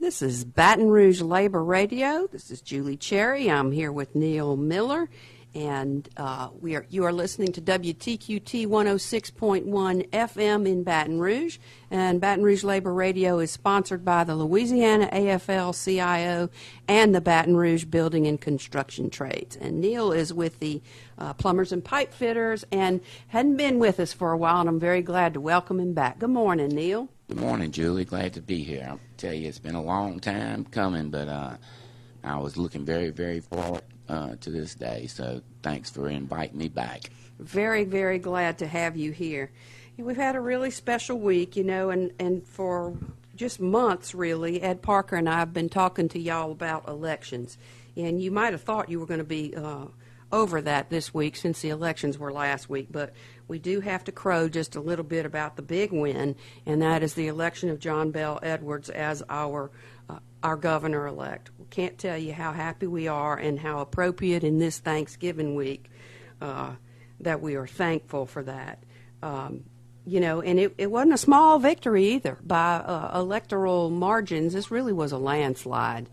This is Baton Rouge Labor Radio. This is Julie Cherry. I'm here with Neal Miller, and you are listening to WTQT 106.1 FM in Baton Rouge. And Baton Rouge Labor Radio is sponsored by the Louisiana AFL-CIO and the Baton Rouge Building and Construction Trades. And Neal is with the Plumbers and Pipe Fitters and hadn't been with us for a while, and I'm very glad to welcome him back. Good morning, Neal. Good morning, Julie. Glad to be here. I'll tell you, it's been a long time coming, but I was looking very, very forward to this day, so thanks for inviting me back. Very, very glad to have you here. We've had a really special week, and for just months, really, Ed Parker and I have been talking to y'all about elections, and you might have thought you were going to be over that this week since the elections were last week, but we do have to crow just a little bit about the big win, and that is the election of John Bell Edwards as our governor-elect. We can't tell you how happy we are and how appropriate in this Thanksgiving week that we are thankful for that. And it wasn't a small victory either by electoral margins. This really was a landslide.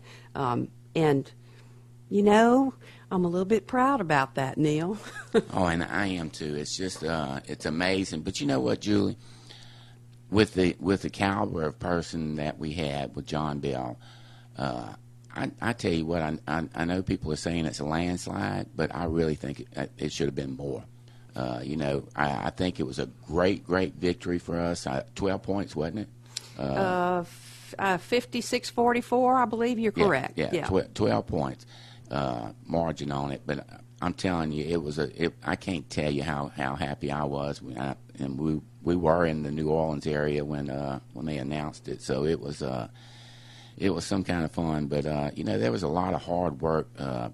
I'm a little bit proud about that, Neal. Oh, and I am too. It's just it's amazing. But you know what, Julie? With the caliber of person that we had with John Bell, I tell you what, I know people are saying it's a landslide, but I really think it should have been more. I think it was a great victory for us. 12 points, wasn't it? 56-44, I believe you're correct. Yeah. 12 points. Margin on it, but I'm telling you, I can't tell you how happy I was and we were in the New Orleans area when they announced it, so it was some kind of fun. But there was a lot of hard work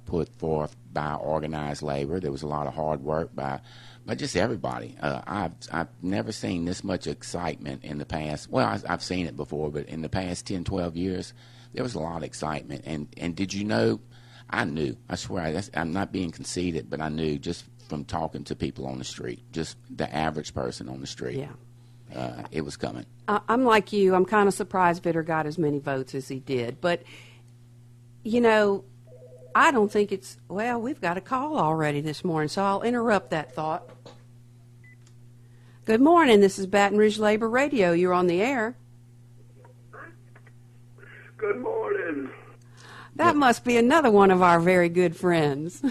put forth by organized labor. There was a lot of hard work by just everybody. I've never seen this much excitement in the past. Well, I've seen it before, but in the past 10, 12 years, there was a lot of excitement. And did you know? I knew. I swear, I'm not being conceited, but I knew just from talking to people on the street, just the average person on the street. Yeah. It was coming. I'm like you. I'm kind of surprised Vitter got as many votes as he did. But, I don't think we've got a call already this morning, so I'll interrupt that thought. Good morning. This is Baton Rouge Labor Radio. You're on the air. Good morning. That must be another one of our very good friends.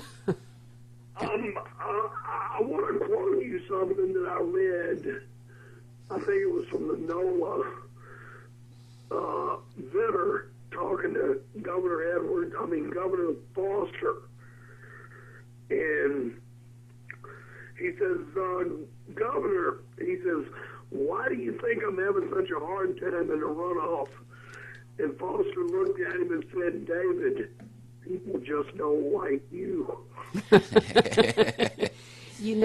I want to quote you something that I read. I think it was from the NOLA. Vitter talking to Governor Foster. And he says, Governor, he says, why do you think I'm having such a hard time in the runoff? And Foster looked at him and said, David, people just don't like you. That pretty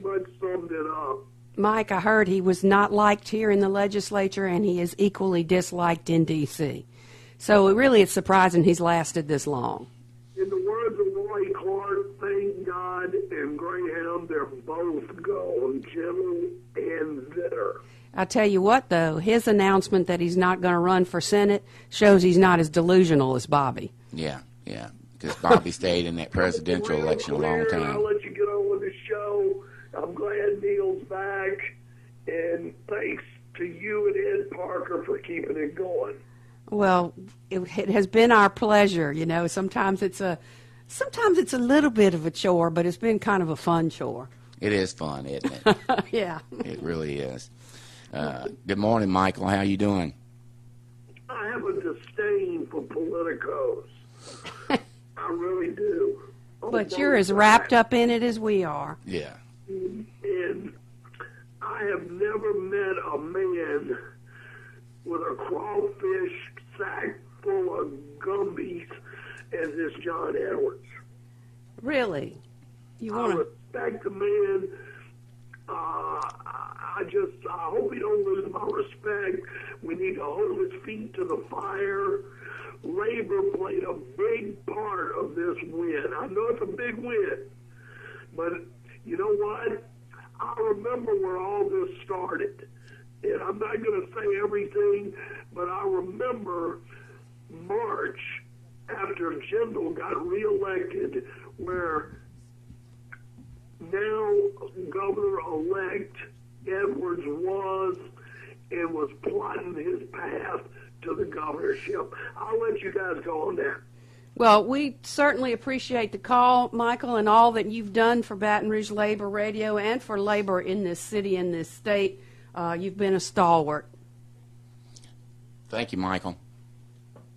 much summed it up. Mike, I heard he was not liked here in the legislature, and he is equally disliked in D.C. So it's surprising he's lasted this long. In the words of Roy Clark, thank God and Greyhound, they're both gone, Jimmy and Vitter. I tell you what, though, his announcement that he's not going to run for Senate shows he's not as delusional as Bobby. Yeah, because Bobby stayed in that presidential election a long time. I'll let you get on with the show. I'm glad Neal's back, and thanks to you and Ed Parker for keeping it going. Well, it has been our pleasure. Sometimes it's a little bit of a chore, but it's been kind of a fun chore. It is fun, isn't it? Yeah. It really is. Good morning, Michael. How you doing? I have a disdain for politicos. I really do. But you're as wrapped up in it as we are. Yeah. And I have never met a man with a crawfish sack full of Gumbies as this John Edwards. Really? I respect the man. I hope he don't lose my respect. We need to hold his feet to the fire. Labor played a big part of this win. I know it's a big win, but you know what? I remember where all this started. And I'm not going to say everything, but I remember march after Jindal got reelected, where now Governor-elect Edwards was plotting his path to the governorship. I'll let you guys go on there. Well, we certainly appreciate the call, Michael, and all that you've done for Baton Rouge Labor Radio and for labor in this city and this state. You've been a stalwart. Thank you, Michael.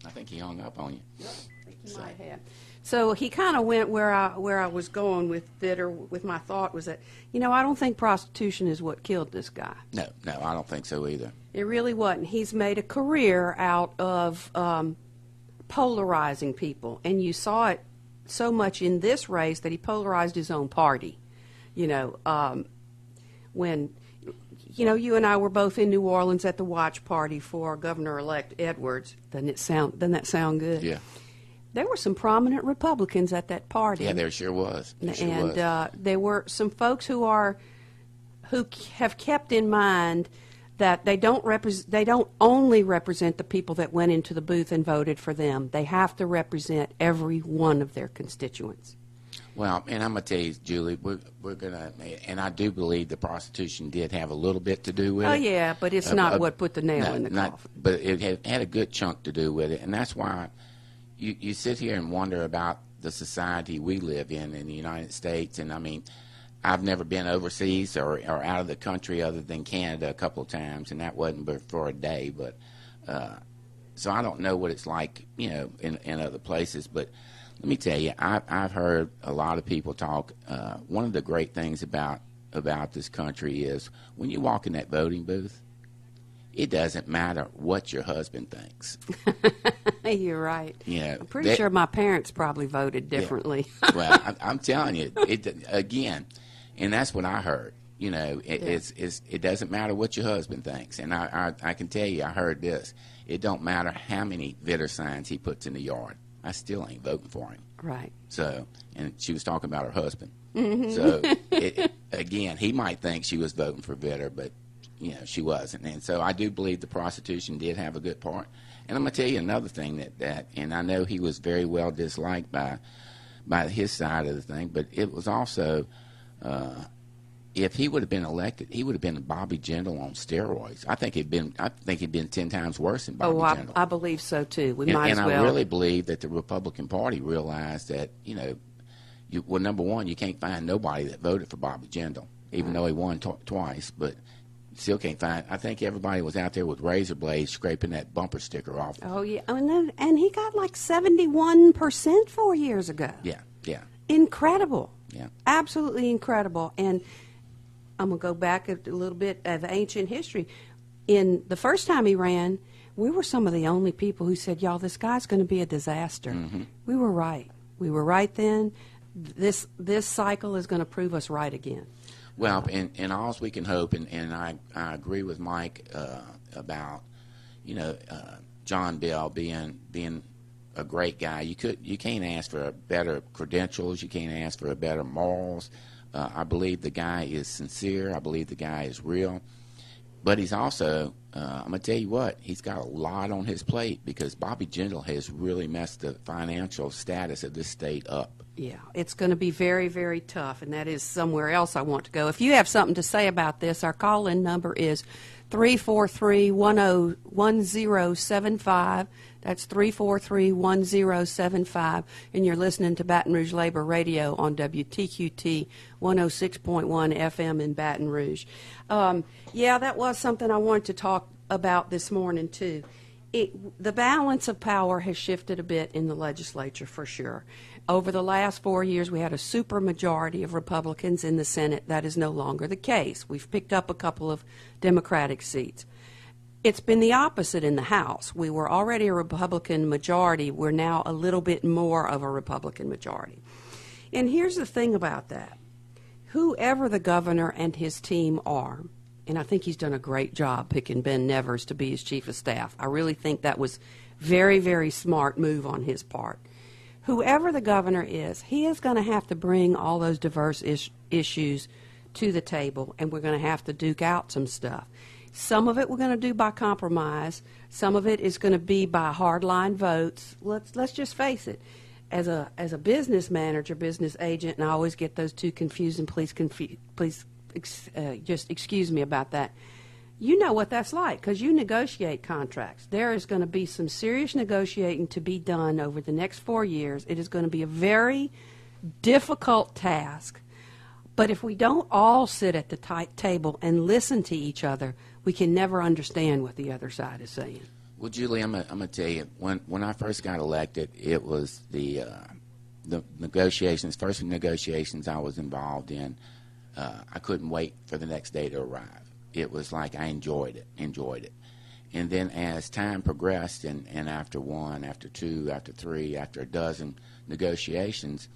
I think he hung up on you. Yep, I think he might have. So he kind of went where I was going with it, or with my thought was that, I don't think prostitution is what killed this guy. No, I don't think so either. It really wasn't. He's made a career out of polarizing people, and you saw it so much in this race that he polarized his own party. When you and I were both in New Orleans at the watch party for Governor-elect Edwards. Doesn't that sound good? Yeah. There were some prominent Republicans at that party. Yeah, there sure was. There were some folks who have kept in mind that they don't only represent the people that went into the booth and voted for them. They have to represent every one of their constituents. Well, and I'm going to tell you, Julie, we're going to, and I do believe the prostitution did have a little bit to do with it. Oh, yeah, but it's not what put the nail in the coffin. But it had a good chunk to do with it, and that's why you sit here and wonder about the society we live in the United States. And, I mean, I've never been overseas or out of the country other than Canada a couple of times, and that wasn't but for a day. But so I don't know what it's like, in other places, but let me tell you, I've heard a lot of people talk. One of the great things about this country is when you walk in that voting booth, it doesn't matter what your husband thinks. You're right. Yeah, I'm pretty sure my parents probably voted differently. Yeah. Well, I'm telling you, again, and that's what I heard. It doesn't matter what your husband thinks, and I can tell you, I heard this. It don't matter how many Vitter signs he puts in the yard. I still ain't voting for him. Right. So, and she was talking about her husband. Mm-hmm. So, again, he might think she was voting for Vitter, but, she wasn't. And so I do believe the prostitution did have a good part. And I'm going to tell you another thing that and I know he was very well disliked by his side of the thing, but it was also, if he would have been elected, he would have been Bobby Jindal on steroids. I think he'd been 10 times worse than Bobby Jindal. I believe so too. We might as well. And I really believe that the Republican Party realized that number one, you can't find nobody that voted for Bobby Jindal, even though he won twice, but still can't find. I think everybody was out there with razor blades scraping that bumper sticker off. Oh yeah, and he got like 71% 4 years ago. Yeah. Incredible. Yeah. Absolutely incredible. And I'm going to go back a little bit of ancient history. In the first time he ran, we were some of the only people who said, y'all, this guy's going to be a disaster. Mm-hmm. We were right. We were right then. This cycle is going to prove us right again. Well, and all we can hope, and I agree with Mike about, John Bell being a great guy. You can't ask for better credentials. You can't ask for better morals. I believe the guy is sincere. I believe the guy is real. But he's also, I'm going to tell you what, he's got a lot on his plate because Bobby Jindal has really messed the financial status of this state up. Yeah, it's going to be very, very tough, and that is somewhere else I want to go. If you have something to say about this, our call-in number is 343-1075. That's 343-1075, and you're listening to Baton Rouge Labor Radio on WTQT 106.1 FM in Baton Rouge. Yeah, that was something I wanted to talk about this morning, too. The balance of power has shifted a bit in the legislature, for sure. Over the last 4 years, we had a supermajority of Republicans in the Senate. That is no longer the case. We've picked up a couple of Democratic seats. It's been the opposite in the House. We were already a Republican majority. We're now a little bit more of a Republican majority. And here's the thing about that. Whoever the governor and his team are, and I think he's done a great job picking Ben Nevers to be his chief of staff. I really think that was very, very smart move on his part. Whoever the governor is, he is going to have to bring all those diverse issues to the table, and we're going to have to duke out some stuff. Some of it we're going to do by compromise. Some of it is going to be by hardline votes. Let's just face it. As a business manager, business agent, and I always get those two confused, and please just excuse me about that. You know what that's like because you negotiate contracts. There is going to be some serious negotiating to be done over the next 4 years. It is going to be a very difficult task. But if we don't all sit at the table and listen to each other, we can never understand what the other side is saying. Well, Julie, I'm gonna tell you, when I first got elected, it was the negotiations, first negotiations I was involved in. I couldn't wait for the next day to arrive. It was like I enjoyed it. And then as time progressed, and after one, after two, after three, after a dozen negotiations,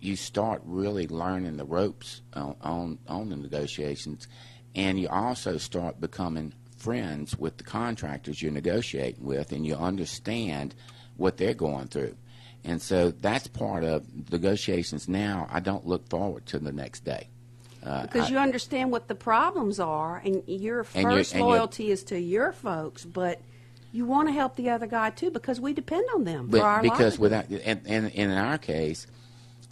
you start really learning the ropes on the negotiations, and you also start becoming friends with the contractors you're negotiating with, and you understand what they're going through. And so that's part of negotiations now. I don't look forward to the next day. Because you understand what the problems are, and your first loyalty is to your folks, but you want to help the other guy too because we depend on them for our because livelihood. without, and in our case,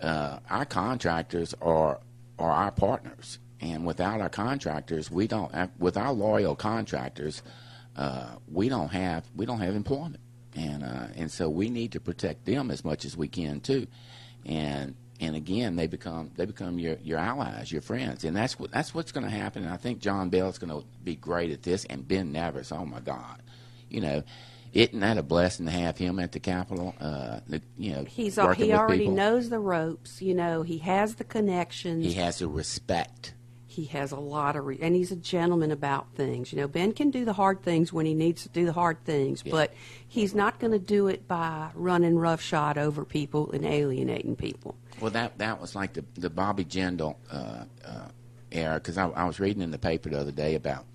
our contractors are our partners, and without our contractors, we don't. With our loyal contractors, we don't have employment, and so we need to protect them as much as we can too, and again, they become your allies, your friends, and that's what's going to happen. And I think John Bell's going to be great at this, and Ben Nevis. Oh my God, isn't that a blessing to have him at the Capitol? He working with already people. knows the ropes. He has the connections. He has the respect. He has a lot of, and he's a gentleman about things. Ben can do the hard things when he needs to do the hard things, but he's not going to do it by running roughshod over people and alienating people. Well, that was like the Bobby Jindal era, because I was reading in the paper the other day about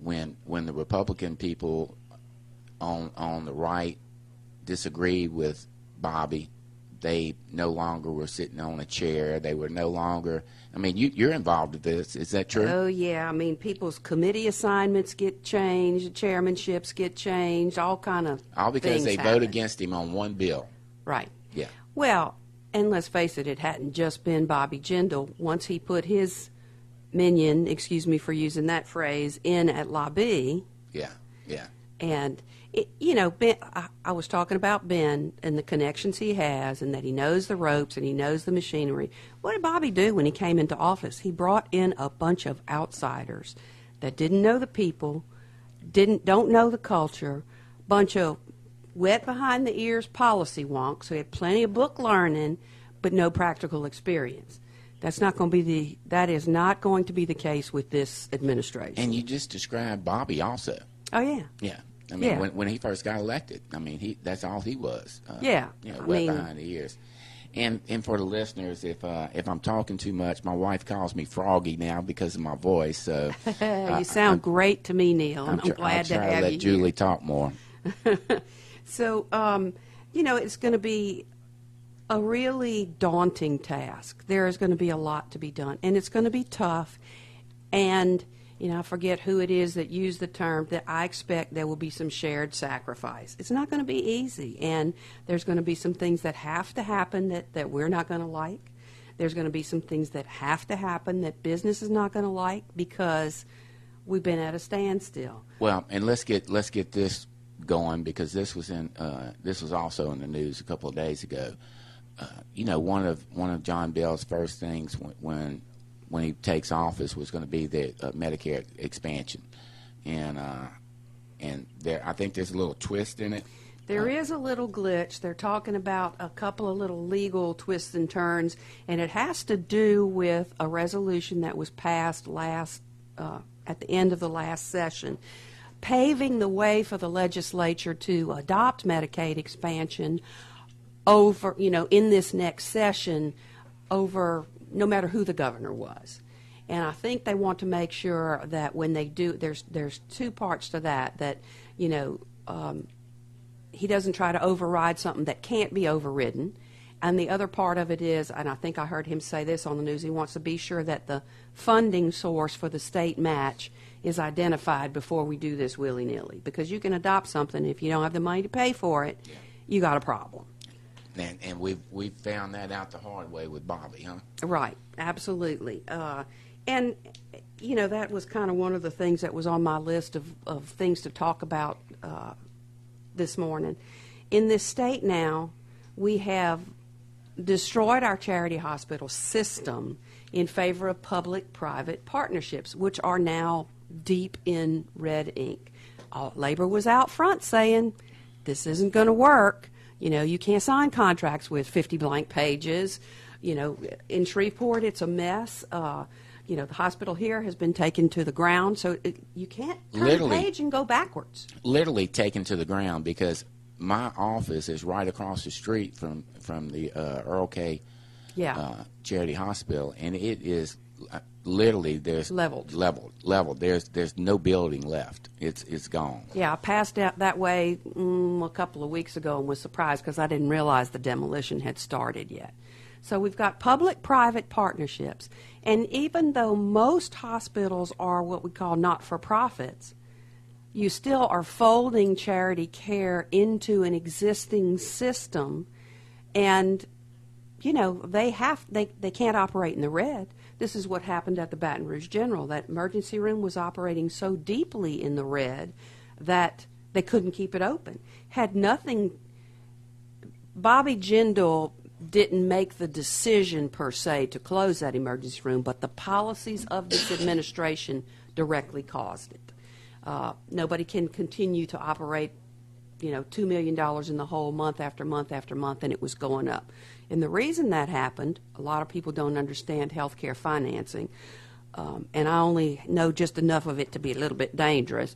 when the Republican people on the right disagreed with Bobby. They no longer were sitting on a chair. They were no longer. I mean, you're involved with this. Is that true? Oh, yeah. I mean, people's committee assignments get changed, chairmanships get changed, all kind of all because things they happen. vote against him on one bill. Right. Yeah. Well, and let's face it hadn't just been Bobby Jindal. Once he put his minion, excuse me for using that phrase, in at La B. Yeah. Yeah. And, Ben, I was talking about Ben and the connections he has and that he knows the ropes and he knows the machinery. What did Bobby do when he came into office? He brought in a bunch of outsiders that didn't know the people, don't know the culture, bunch of wet behind the ears policy wonks who had plenty of book learning but no practical experience. That is not going to be the case with this administration. And you just described Bobby also. Oh, yeah. Yeah. I mean, when he first got elected, I mean, that's all he was. Wet behind the ears. And for the listeners, if I'm talking too much, my wife calls me Froggy now because of my voice. So you sound great to me, Neal. I'm glad to have you. I'll try to let Julie talk more. So, it's going to be a really daunting task. There is going to be a lot to be done, and it's going to be tough. And I forget who it is that used the term that I expect there will be some shared sacrifice. It's not going to be easy, and there's going to be some things that have to happen that we're not going to like. There's going to be some things that have to happen that business is not going to like because we've been at a standstill. Well, and let's get this going because this was also in the news a couple of days ago. One of John Bell's first things when he takes office was going to be the Medicare expansion, and I think there's a little twist in it. There is a little glitch. They're talking about a couple of little legal twists and turns, and it has to do with a resolution that was passed at the end of the last session, paving the way for the legislature to adopt Medicaid expansion over, in this next session over no matter who the governor was. And I think they want to make sure that when they do, there's two parts to that he doesn't try to override something that can't be overridden, And the other part of it is, and I think I heard him say this on the news, he wants to be sure that the funding source for the state match is identified before we do this willy-nilly. Because you can adopt something, if you don't have the money to pay for it, you got a problem. And we've found that out the hard way with Bobby, huh? Right, absolutely. And, you know, that was kind of one of the things that was on my list of things to talk about this morning. In this state now, we have destroyed our charity hospital system in favor of public-private partnerships, which are now deep in red ink. Labor was out front saying, this isn't going to work. You know, you can't sign contracts with 50 blank pages. You know, in Shreveport, it's a mess. You know, the hospital here has been taken to the ground, so you can't turn the page and go backwards. Literally taken to the ground, because my office is right across the street from the Earl K. Charity Hospital, and it is literally there's leveled. There's no building left. It's gone. Yeah, I passed out that way a couple of weeks ago and was surprised because I didn't realize the demolition had started yet. So we've got public-private partnerships, and even though most hospitals are what we call not-for-profits, you still are folding charity care into an existing system, and you know they can't operate in the red. This is what happened at the Baton Rouge General. That emergency room was operating so deeply in the red that they couldn't keep it open. Had nothing. Bobby Jindal didn't make the decision per se to close that emergency room, but the policies of this administration directly caused it. Nobody can continue to operate, you know, $2 million in the hole month after month after month, and it was going up. And the reason that happened, a lot of people don't understand healthcare financing, and I only know just enough of it to be a little bit dangerous.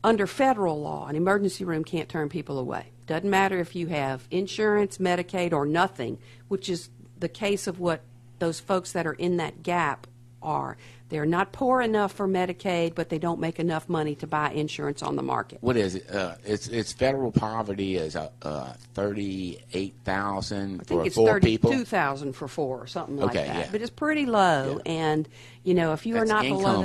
Under federal law, an emergency room can't turn people away. Doesn't matter if you have insurance, Medicaid, or nothing, which is the case of what those folks that are in that gap are. They're not poor enough for Medicaid, but they don't make enough money to buy insurance on the market. What is it? It's federal poverty is 38,000 for 4 people. 32,000 for 4 or something like that. Yeah. But it's pretty low, and you know if you are not below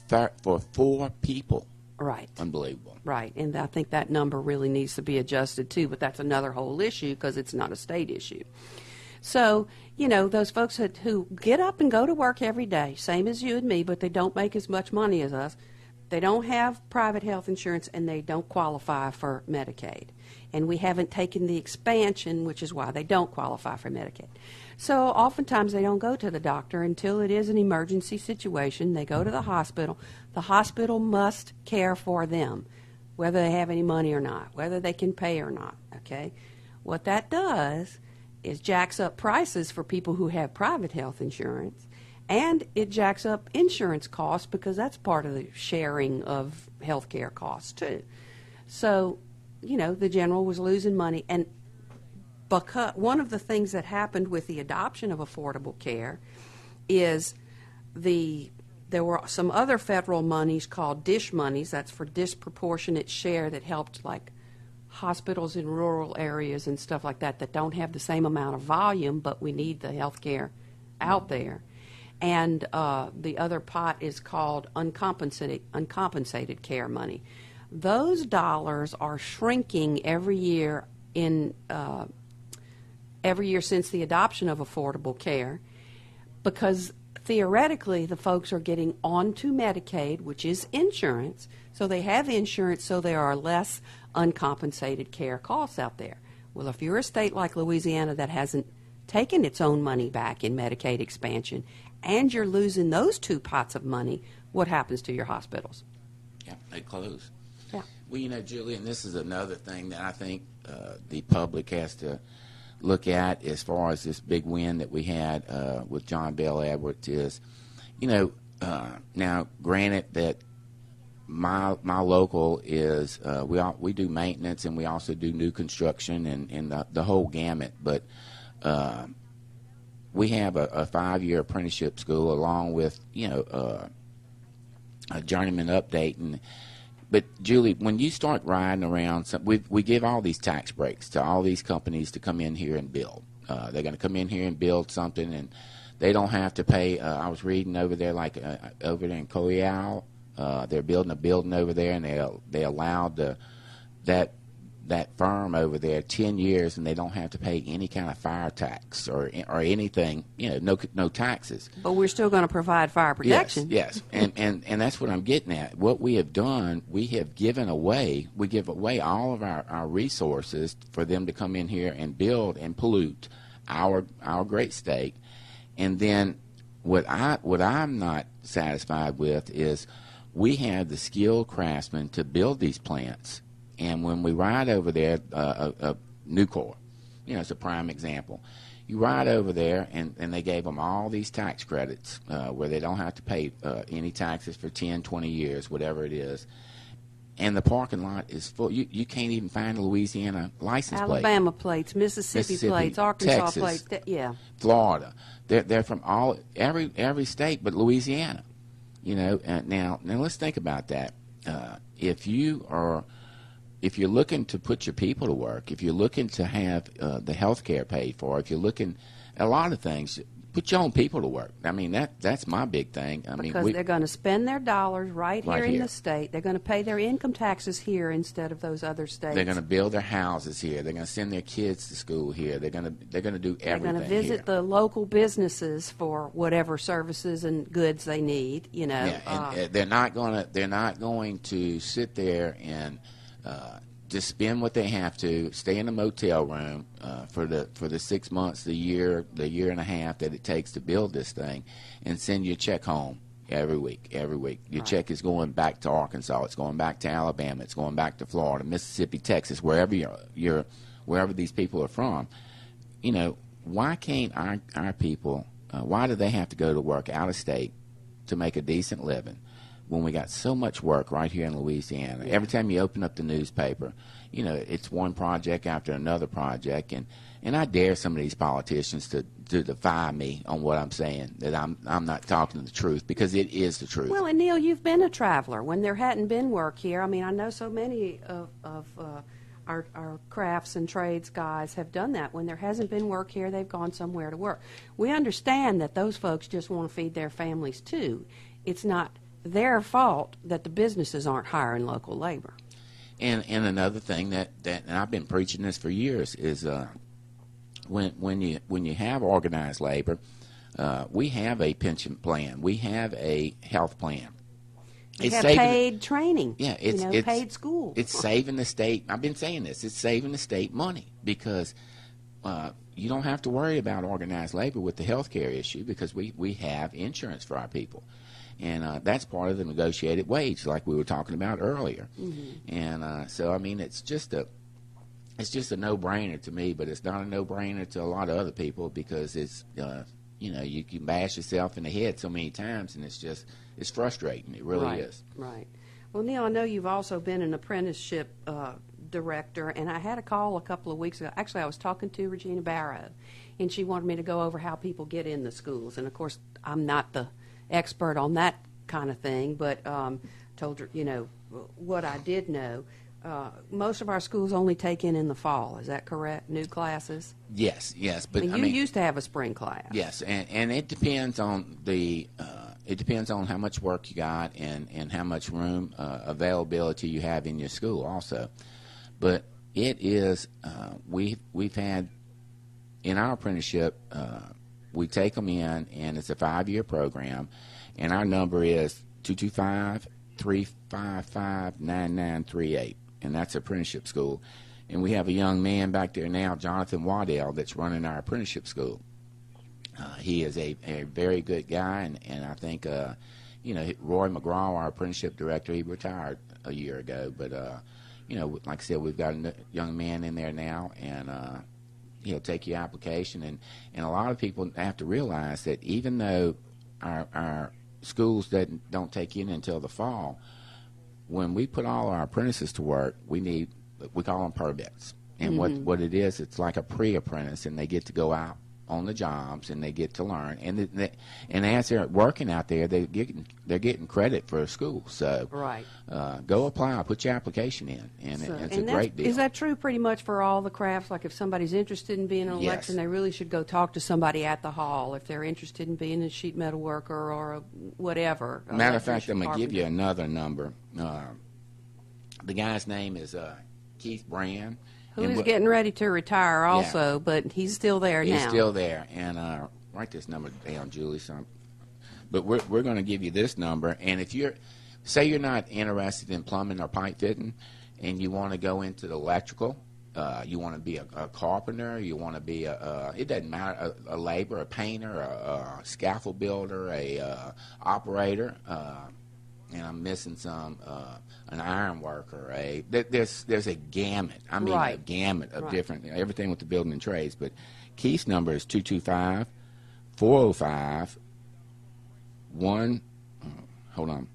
that, for 4 people. Right. Unbelievable. Right, and I think that number really needs to be adjusted too, but that's another whole issue because it's not a state issue. So, you know, those folks who get up and go to work every day, same as you and me, but they don't make as much money as us, they don't have private health insurance, and they don't qualify for Medicaid. And we haven't taken the expansion, which is why they don't qualify for Medicaid. So oftentimes they don't go to the doctor until it is an emergency situation. They go to the hospital. The hospital must care for them, whether they have any money or not, whether they can pay or not, okay? What that does is jacks up prices for people who have private health insurance, and it jacks up insurance costs because that's part of the sharing of health care costs too. So, you know, the general was losing money, and because one of the things that happened with the adoption of affordable care is there were some other federal monies called DISH monies, that's for disproportionate share, that helped like hospitals in rural areas and stuff like that don't have the same amount of volume, but we need the health care out there. And the other pot is called uncompensated care money. Those dollars are shrinking every year since the adoption of affordable care, because theoretically the folks are getting onto Medicaid, which is insurance, so they have insurance, so there are less uncompensated care costs out there. Well, if you're a state like Louisiana that hasn't taken its own money back in Medicaid expansion, and you're losing those 2 pots of money, what happens to your hospitals? Yeah, they close. Yeah. Well, you know, Julie, and this is another thing that I think the public has to look at as far as this big win that we had with John Bell Edwards is, you know, now granted that my local is we do maintenance, and we also do new construction and the whole gamut, but we have a 5-year apprenticeship school along with, you know, a journeyman update. But Julie, when you start riding around, we give all these tax breaks to all these companies to come in here and build. They're going to come in here and build something, and they don't have to pay. I was reading over there, like over there in Coyal, they're building a building over there, and they allowed that firm over there 10 years, and they don't have to pay any kind of fire tax or anything, no taxes. But we're still going to provide fire protection. Yes. and that's what I'm getting at. What we have done, we give away all of our resources for them to come in here and build and pollute our great state. And then what I'm not satisfied with is we have the skilled craftsmen to build these plants. And when we ride over there, Nucor, it's a prime example. You ride over there, and they gave them all these tax credits where they don't have to pay any taxes for 10, 20 years, whatever it is. And the parking lot is full. You can't even find a Louisiana license plate. Alabama plates, Mississippi plates, Arkansas Texas, plates. Yeah. Florida. They're from every state but Louisiana. Now let's think about that. If you're looking to put your people to work, if you're looking to have the health care paid for, if you're looking at a lot of things, put your own people to work. I mean, that's my big thing. Because they're going to spend their dollars right here in the state. They're going to pay their income taxes here instead of those other states. They're going to build their houses here. They're going to send their kids to school here. They're going to do everything. They're going to visit the local businesses for whatever services and goods they need. Yeah, and they're not going to sit there and just spend what they have to, stay in a motel room for the 6 months, the year and a half that it takes to build this thing, and send you a check home every week. Your check is going back to Arkansas, it's going back to Alabama, it's going back to Florida, Mississippi, Texas, wherever wherever these people are from. Why can't our people? Why do they have to go to work out of state to make a decent living, when we got so much work right here in Louisiana? Every time you open up the newspaper, it's one project after another project, and I dare some of these politicians to defy me on what I'm saying, that I'm not talking the truth, because it is the truth. Well, and Neal, you've been a traveler when there hadn't been work here. I mean, I know so many of our crafts and trades guys have done that. When there hasn't been work here, they've gone somewhere to work. We understand that those folks just want to feed their families too. It's not their fault that the businesses aren't hiring local labor. And another thing that and I've been preaching this for years is when you have organized labor, we have a pension plan, we have a health plan. We have paid training. Yeah, it's paid school. It's saving the state. I've been saying this. It's saving the state money, because you don't have to worry about organized labor with the health care issue, because we have insurance for our people. And that's part of the negotiated wage, like we were talking about earlier. Mm-hmm. And so, I mean, it's just a no-brainer to me, but it's not a no-brainer to a lot of other people, because it's you can bash yourself in the head so many times, and it's frustrating. It really is. Right. Well, Neal, I know you've also been an apprenticeship director, and I had a call a couple of weeks ago. Actually, I was talking to Regina Barrow, and she wanted me to go over how people get in the schools. And of course, I'm not the expert on that kind of thing, but told her, what I did know. Most of our schools only take in the fall. Is that correct? New classes? Yes. But you used to have a spring class. Yes, and it depends on it depends on how much work you got and how much room availability you have in your school also. But it is we've had in our apprenticeship. We take them in, and it's a 5-year program, and our number is 225-355-9938, and that's apprenticeship school. And we have a young man back there now, Jonathan Waddell, that's running our apprenticeship school. He is a very good guy, and I think, Roy McGraw, our apprenticeship director, he retired a year ago, but, like I said, we've got a young man in there now, and he'll take your application, and a lot of people have to realize that even though our schools don't take you in until the fall, when we put all our apprentices to work, we call them permits. And what it is, it's like a pre-apprentice, and they get to go out on the jobs, and they get to learn. And as they're working out there, they're getting credit for school. So Right. Go apply, put your application in, and it's a great deal. Is that true pretty much for all the crafts? Like if somebody's interested in being an Yes. election, they really should go talk to somebody at the hall if they're interested in being a sheet metal worker or a whatever. Matter of fact, electrician, I'm going to give you carpenter. another number. The guy's name is Keith Brand. Who and is what- getting ready to retire also, but he's still there now. He's still there, and write this number down, Julie. But we're going to give you this number, and if you're not interested in plumbing or pipe fitting, and you want to go into the electrical, you want to be a carpenter, you want to be it doesn't matter, a laborer, a painter, a scaffold builder, a operator. And I'm missing some, an iron worker. There's a gamut. I mean, Right. a gamut of Right. different, everything with the building and trades. But Keith's number is 225-405 hold on.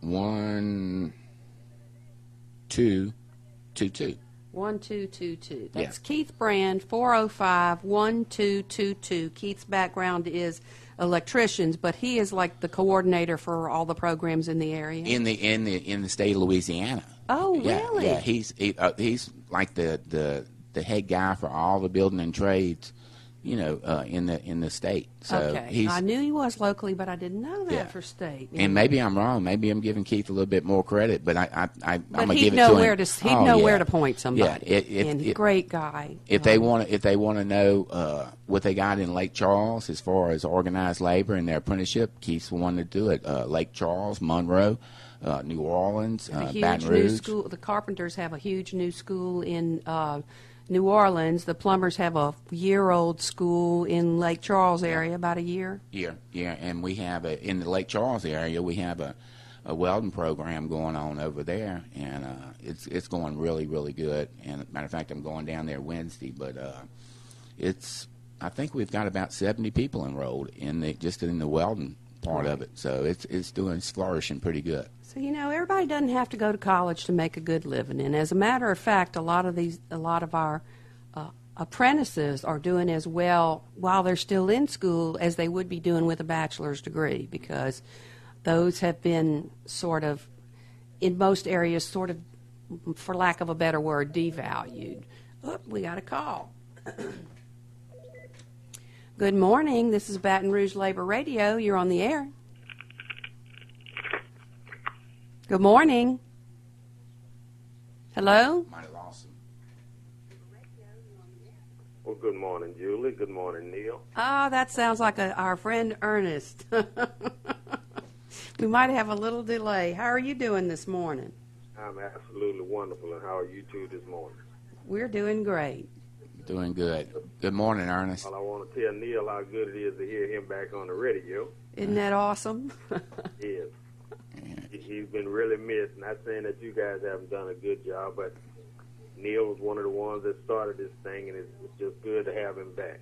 1222. 1222. Yeah. That's Keith Brand, 405-1222. Keith's background is electricians, but he is like the coordinator for all the programs in the area. In the state of Louisiana. Oh, Yeah, really? Yeah, he's like the head guy for all the building and trades, in the state. So Okay. I knew he was locally, but I didn't know that Yeah. for state. And maybe I'm wrong. Maybe I'm giving Keith a little bit more credit, but I'm gonna he'd give it know to where him. to he'd know where to point somebody. Yeah, and great guy. If they want to know what they got in Lake Charles as far as organized labor and their apprenticeship, Keith's the one to do it. Lake Charles, Monroe, New Orleans, a huge Baton new Rouge. school. The carpenters have a huge new school in New Orleans. The plumbers have a year-old school in Lake Charles area, about a year. Yeah, and we have in the Lake Charles area, we have a welding program going on over there, and it's going really, really good. And matter of fact, I'm going down there Wednesday, but I think we've got about 70 people enrolled in the welding part of it. So it's flourishing pretty good. So everybody doesn't have to go to college to make a good living, and as a matter of fact, a lot of our apprentices are doing as well while they're still in school as they would be doing with a bachelor's degree, because those have been sort of, in most areas, sort of, for lack of a better word, devalued. Oh, we got a call. Good morning. This is Baton Rouge Labor Radio. You're on the air. Good morning. Hello? Might have lost him. Well, good morning, Julie. Good morning, Neal. Oh, that sounds like our friend Ernest. We might have a little delay. How are you doing this morning? I'm absolutely wonderful, and how are you two this morning? We're doing great. Doing good. Good morning, Ernest. Well, I want to tell Neal how good it is to hear him back on the radio. Isn't that awesome? Yes. He's been really missed. Not saying that you guys haven't done a good job, but Neal was one of the ones that started this thing, and it's just good to have him back.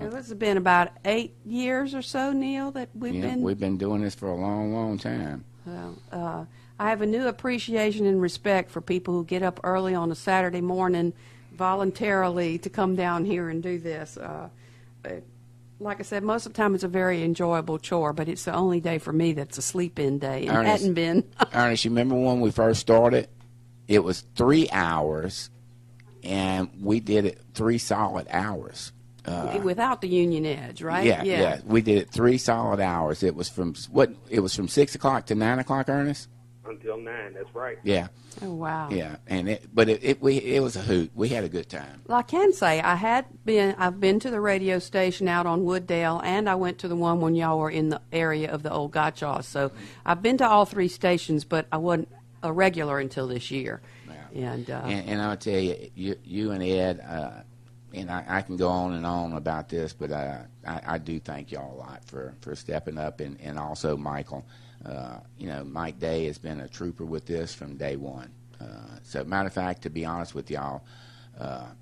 It has been about 8 years or so, Neil, that We've been doing this for a long, long time. Well, I have a new appreciation and respect for people who get up early on a Saturday morning voluntarily to come down here and do this. Like I said, most of the time it's a very enjoyable chore, but it's the only day for me that's a sleep-in day, and it Ernest. hadn't been. Ernest, you remember when we first started? It was 3 hours, and we did it 3 solid hours. Without the union edge, right? Yeah. We did it 3 solid hours. It was from 6 o'clock to 9 o'clock, Ernest. Until 9, that's right. Yeah, Oh, wow. yeah. And it was a hoot. We had a good time. Well, I can say I've been to the radio station out on Wooddale, and I went to the one when y'all were in the area of the old Gotchaw. So I've been to all 3 stations, but I wasn't a regular until this year. Yeah. And I'll tell you, you and Ed, and I can go on and on about this, but I do thank y'all a lot for stepping up, and also Michael. Mike Day has been a trooper with this from day one. So, matter of fact, to be honest with y'all,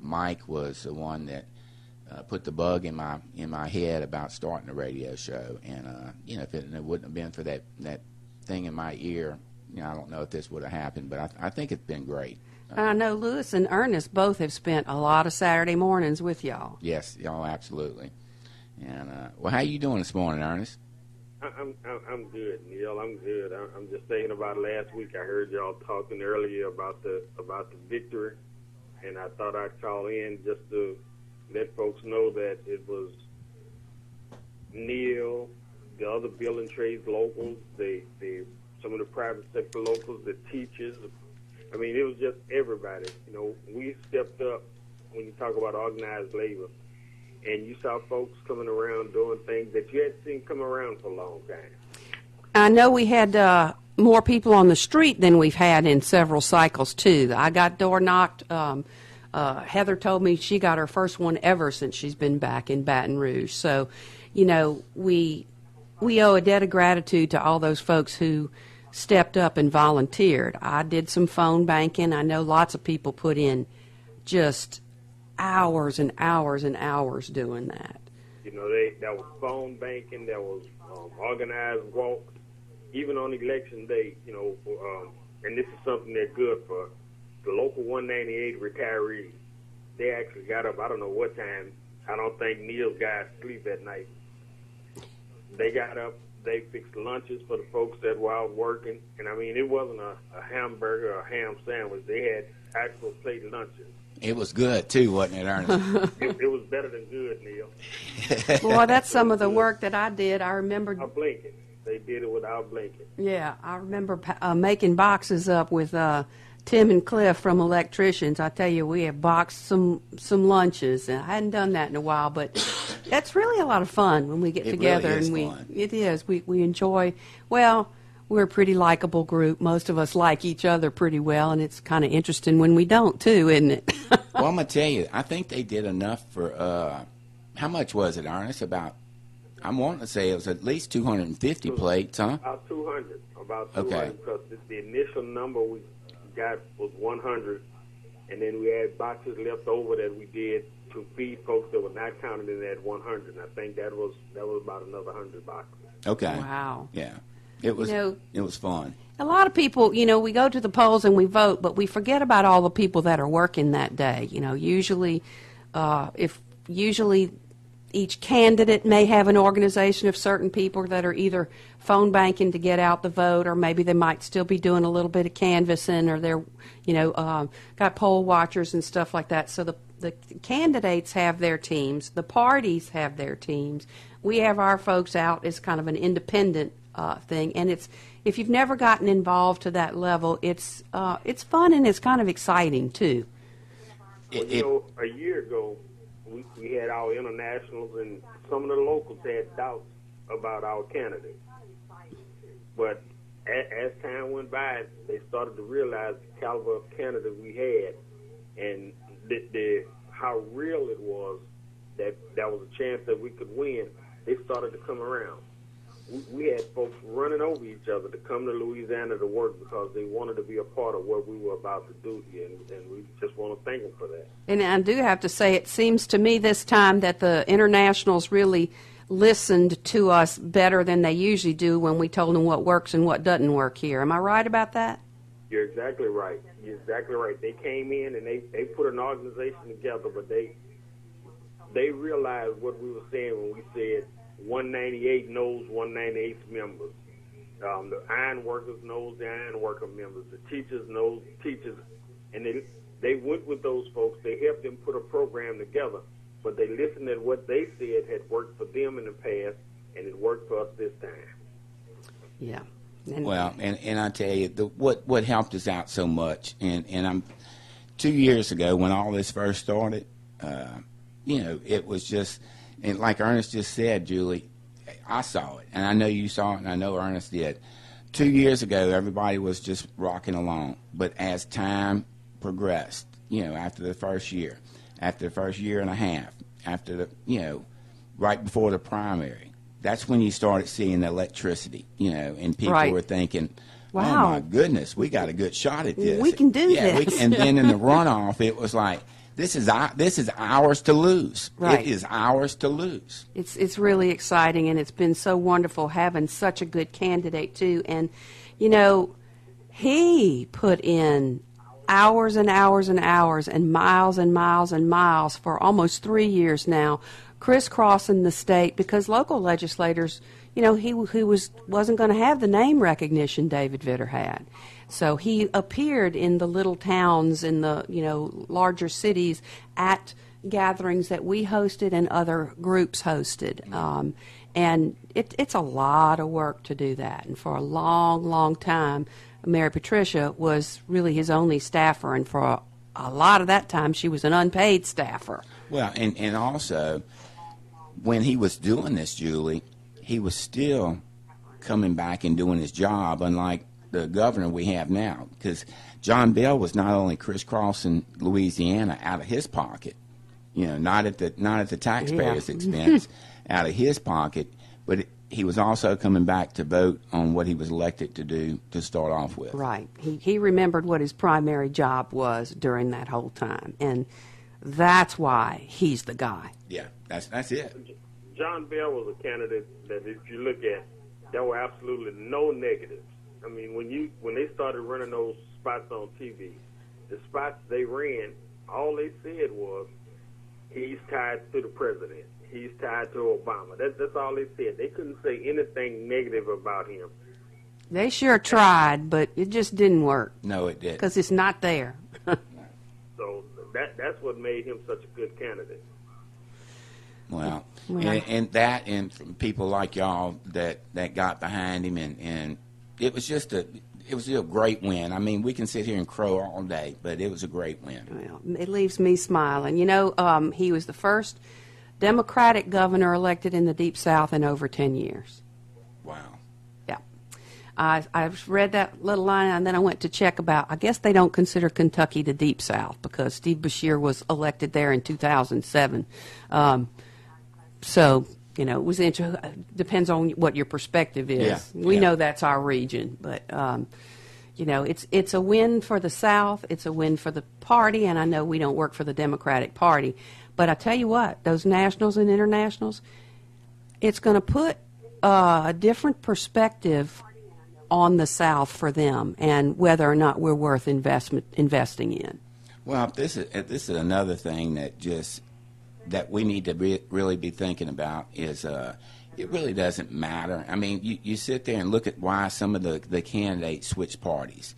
Mike was the one that put the bug in my head about starting a radio show. And if it wouldn't have been for that thing in my ear, I don't know if this would have happened. But I think it's been great. I know Lewis and Ernest both have spent a lot of Saturday mornings with y'all. Yes, y'all, absolutely. And well, how you doing this morning, Ernest? I'm good, Neil. I'm good. I'm just thinking about last week. I heard y'all talking earlier about the victory, and I thought I'd call in just to let folks know that it was Neal, the other building trades locals, some of the private sector locals, the teachers. I mean, it was just everybody. You know, we stepped up when you talk about organized labor. And you saw folks coming around doing things that you hadn't seen come around for a long time. I know we had more people on the street than we've had in several cycles, too. I got door knocked. Heather told me she got her first one ever since she's been back in Baton Rouge. So, you know, we owe a debt of gratitude to all those folks who stepped up and volunteered. I did some phone banking. I know lots of people put in just hours and hours and hours doing that. You know, that was phone banking, that was organized walks, even on election day, you know, and this is something that's good for the local 198 retirees. They actually got up, I don't know what time. I don't think Neal's guys sleep at night. They got up, they fixed lunches for the folks that were out working, and I mean, it wasn't a hamburger or a ham sandwich. They had actual plate lunches. It was good, too, wasn't it, Ernest? It was better than good, Neal. Boy, that's some of the work that I did. I remember. Without blinking. They did it without blinking. Yeah, I remember making boxes up with Tim and Cliff from Electricians. I tell you, we have boxed some lunches, and I hadn't done that in a while, but that's really a lot of fun when we get together. Really is and fun. It is. We enjoy. Well, we're a pretty likable group. Most of us like each other pretty well, and it's kind of interesting when we don't, too, isn't it? Well, I'm going to tell you, I think they did enough for, how much was it, Ernest? I'm wanting to say it was at least 250 plates, huh? About 200. About 200. Okay. Because the initial number we got was 100, and then we had boxes left over that we did to feed folks that were not counted in that 100. And I think that was about another 100 boxes. Okay. Wow. Yeah. It was, You know, it was fun. a lot of people, you know, we go to the polls and we vote, but we forget about all the people that are working that day. You know, usually each candidate may have an organization of certain people that are either phone banking to get out the vote, or maybe they might still be doing a little bit of canvassing, or they're, you know, got poll watchers and stuff like that. So the candidates have their teams, the parties have their teams. We have our folks out as kind of an independent thing, and if you've never gotten involved to that level, it's fun and it's kind of exciting too. Well, you know, a year ago, we had our internationals, and some of the locals had doubts about our candidates. But as time went by, they started to realize the caliber of candidates we had, and how real it was that was a chance that we could win. They started to come around. We had folks running over each other to come to Louisiana to work because they wanted to be a part of what we were about to do here, and we just want to thank them for that. And I do have to say, it seems to me this time that the internationals really listened to us better than they usually do when we told them what works and what doesn't work here. Am I right about that? You're exactly right. You're exactly right. They came in and they put an organization together, but they realized what we were saying when we said 198 knows 198's members. The iron workers knows the iron worker members. The teachers knows teachers. And they went with those folks. They helped them put a program together. But they listened at what they said had worked for them in the past, and it worked for us this time. Yeah. Well, and I tell you, what helped us out so much, and I'm 2 years ago when all this first started, you know, it was just, and like Ernest just said, Julie, I saw it, and I know you saw it, and I know Ernest did. 2 years ago, everybody was just rocking along, but as time progressed, you know, after the first year and a half, after the, you know, right before the primary, that's when you started seeing the electricity, you know, and people were thinking, wow, oh my goodness, we got a good shot at this. We can do this. And then in the runoff, it was like, this is ours to lose. Right. It is ours to lose. It's really exciting, and it's been so wonderful having such a good candidate too. And you know, he put in hours and hours and hours and miles and miles and miles for almost 3 years now, crisscrossing the state because local legislators, he wasn't going to have the name recognition David Vitter had. So he appeared in the little towns, in the larger cities, at gatherings that we hosted and other groups hosted. And it's a lot of work to do that. And for a long, long time, Mary Patricia was really his only staffer, and for a lot of that time, she was an unpaid staffer. Well, and also, when he was doing this, Julie, he was still coming back and doing his job, unlike the governor we have now. Because John Bell was not only crisscrossing Louisiana out of his pocket, not at the taxpayers' expense, out of his pocket, but he was also coming back to vote on what he was elected to do to start off with. Right. He remembered what his primary job was during that whole time, and that's why he's the guy. Yeah, that's it. John Bell was a candidate that, if you look at, there were absolutely no negatives. I mean, when they started running those spots on TV, the spots they ran, all they said was, he's tied to the president. He's tied to Obama. That's all they said. They couldn't say anything negative about him. They sure tried, but it just didn't work. No, it didn't. Because it's not there. So that's what made him such a good candidate. Well, and from people like y'all that got behind him, and it was just a great win. I mean, we can sit here and crow all day, but it was a great win. Well, it leaves me smiling. He was the first Democratic governor elected in the Deep South in over 10 years. Wow. Yeah. I've read that little line, and then I went to check I guess they don't consider Kentucky the Deep South because Steve Beshear was elected there in 2007. So, it was depends on what your perspective is. Yeah, we know that's our region, but it's a win for the South. It's a win for the party, and I know we don't work for the Democratic Party, but I tell you what, those nationals and internationals, it's going to put a different perspective on the South for them, and whether or not we're worth investing in. Well, this is another thing that we need to really be thinking about is it really doesn't matter. I mean, you sit there and look at why some of the candidates switch parties.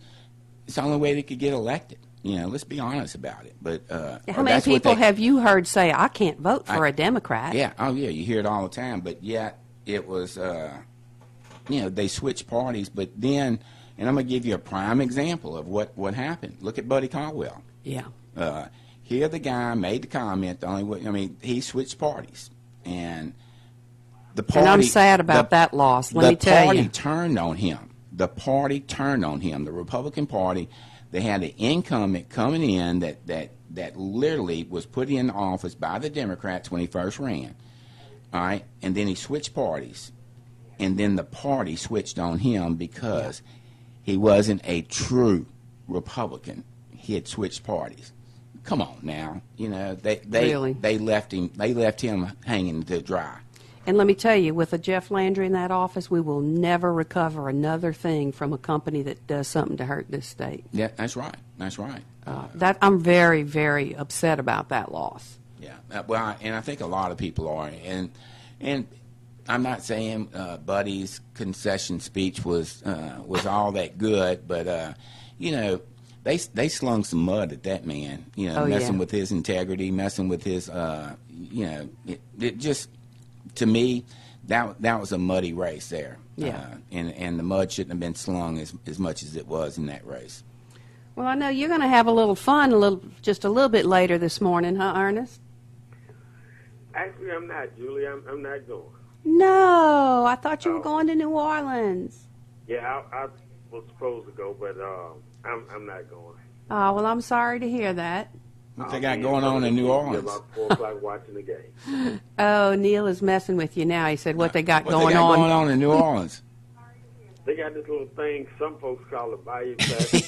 It's the only way they could get elected. Let's be honest about it. But how many people have you heard say, I can't vote for a Democrat? Yeah, you hear it all the time. But yet it was, they switch parties. But then, and I'm going to give you a prime example of what happened. Look at Buddy Caldwell. Yeah. Here the guy made the comment, he switched parties. And the party... And I'm sad about that loss, let me tell you. The party turned on him. The party turned on him. The Republican Party, they had an incumbent coming in that literally was put in office by the Democrats when he first ran. All right? And then he switched parties. And then the party switched on him because he wasn't a true Republican. He had switched parties. Come on now, they left him hanging to dry. And let me tell you, with a Jeff Landry in that office, we will never recover another thing from a company that does something to hurt this state. Yeah, that's right. That's right. I'm very, very upset about that loss. Yeah, well, and I think a lot of people are, and I'm not saying Buddy's concession speech was all that good, but They slung some mud at that man, messing with his integrity, messing with his, it just, to me, that was a muddy race there. Yeah. And the mud shouldn't have been slung as much as it was in that race. Well, I know you're going to have a little fun just a little bit later this morning, huh, Ernest? Actually, I'm not, Julie. I'm not going. No, I thought you were going to New Orleans. Yeah, I was supposed to go, but I'm not going. Oh, well, I'm sorry to hear that. What they got going on in New Orleans? About 4 o'clock watching the game. Oh, Neal is messing with you now. He said what they got going on in New Orleans? They got this little thing some folks call a Bayou Classic.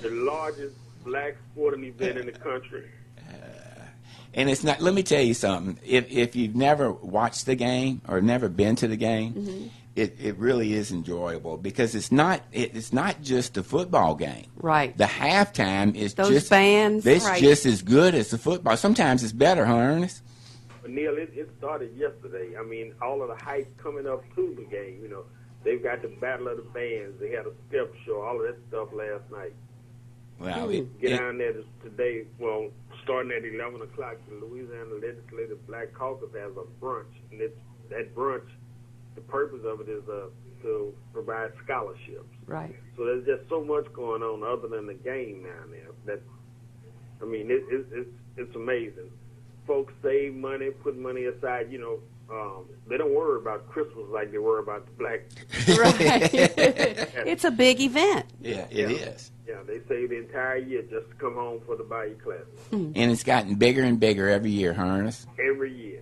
The largest black sporting event in the country. And it's not. Let me tell you something. If you've never watched the game or never been to the game, it really is enjoyable because it's not just a football game. Right. The halftime is Those just bands. It's Right. just as good as the football. Sometimes it's better, huh, Ernest? But Neil, it started yesterday. I mean, all of the hype coming up to the game. You know, they've got the Battle of the Bands. They had a step show. All of that stuff last night. Well, Get down there today. Well, starting at 11 o'clock, the Louisiana Legislative Black Caucus has a brunch, and that brunch, the purpose of it is to provide scholarships. Right. So there's just so much going on other than the game down there. I mean, it's amazing. Folks save money, put money aside. You know, they don't worry about Christmas like they worry about the black. Right. It's a big event. Yeah, it is. Yeah, they save the entire year just to come home for the Bayou Classic. And it's gotten bigger and bigger every year, huh, Ernest? Every year.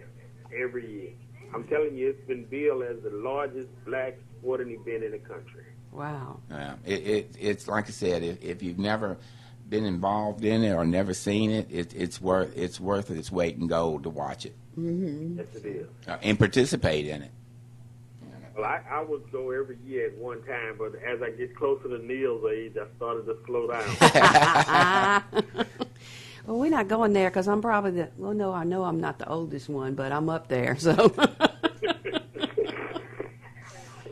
I'm telling you, it's been billed as the largest black sporting event in the country. Wow. It's like I said, if you've never been involved in it or never seen it, it's worth its weight in gold to watch it. Mm-hmm. Yes, it is. And participate in it. Well, I would go every year at one time, but as I get closer to Neal's age, I started to slow down. Well, we're not going there because I'm probably no, I know I'm not the oldest one, but I'm up there, so.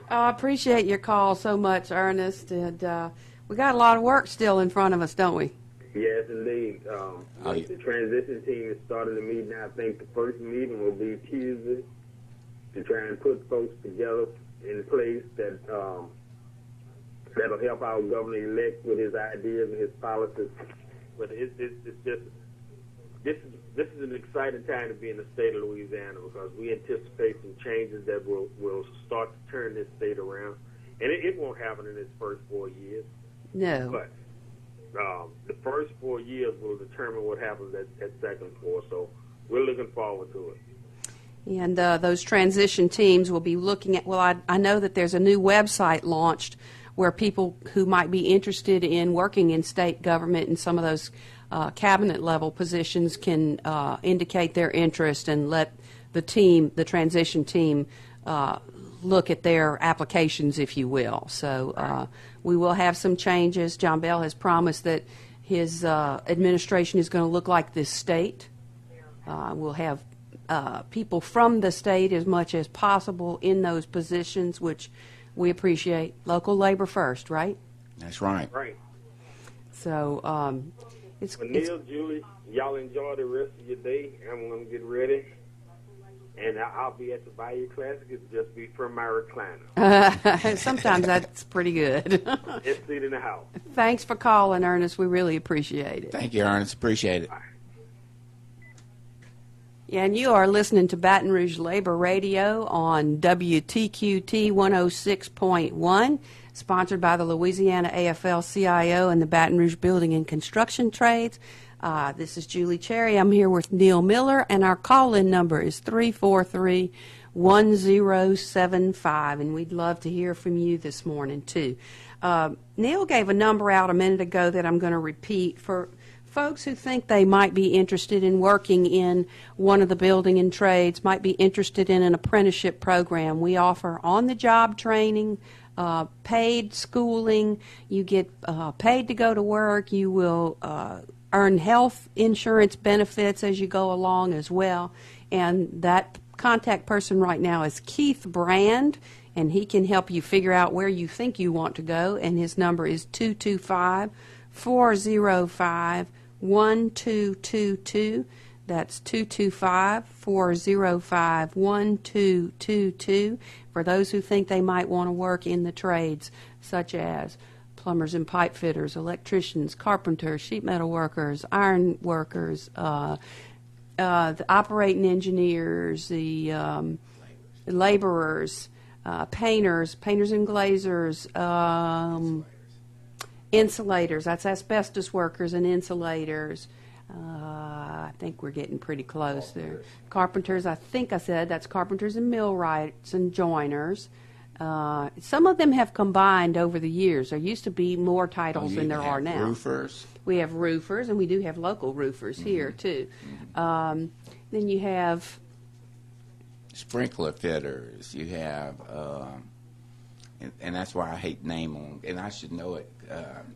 I appreciate your call so much, Ernest, and we got a lot of work still in front of us, don't we? Yes, indeed. The transition team is starting to meet now. I think the first meeting will be Tuesday to try and put folks together in place that'll help our governor-elect with his ideas and his policies. But it's just this is an exciting time to be in the state of Louisiana because we anticipate some changes that will start to turn this state around, and it won't happen in its first 4 years. No. But the first 4 years will determine what happens at second 4. So we're looking forward to it. And those transition teams will be looking at, well, I know that there's a new website launched where people who might be interested in working in state government and some of those cabinet level positions can indicate their interest and let the transition team, look at their applications, if you will. So we will have some changes. John Bell has promised that his administration is going to look like this state. We'll have people from the state as much as possible in those positions, which we appreciate. Local labor first, right? That's right. Right. So it's... Well, Neal, Julie, y'all enjoy the rest of your day. I'm going to get ready. And I'll be at the Bayou Classic. It'll just be from my recliner. Sometimes that's pretty good. Just seat in the house. Thanks for calling, Ernest. We really appreciate it. Thank you, Ernest. Appreciate it. Yeah, and you are listening to Baton Rouge Labor Radio on WTQT 106.1, sponsored by the Louisiana AFL-CIO and the Baton Rouge Building and Construction Trades. This is Julie Cherry. I'm here with Neal Miller, and our call-in number is 343-1075, and we'd love to hear from you this morning, too. Neal gave a number out a minute ago that I'm going to repeat for folks who think they might be interested in working in one of the building and trades, might be interested in an apprenticeship program. We offer on-the-job training, paid schooling. You get paid to go to work. You will earn health insurance benefits as you go along as well. And that contact person right now is Keith Brand, and he can help you figure out where you think you want to go. And his number is 225-405-1222. That's 225-405-1222 for those who think they might want to work in the trades, such as plumbers and pipe fitters, electricians, carpenters, sheet metal workers, iron workers, the operating engineers, the laborers, painters and glazers, insulators, that's asbestos workers and insulators. I think we're getting pretty close there. Carpenters, I think I said, that's carpenters and millwrights and joiners. Some of them have combined over the years. There used to be more titles than there are now. Roofers. We have roofers, and we do have local roofers here, too. Then you have... Sprinkler fitters. You have and that's why I hate name on, and I should know it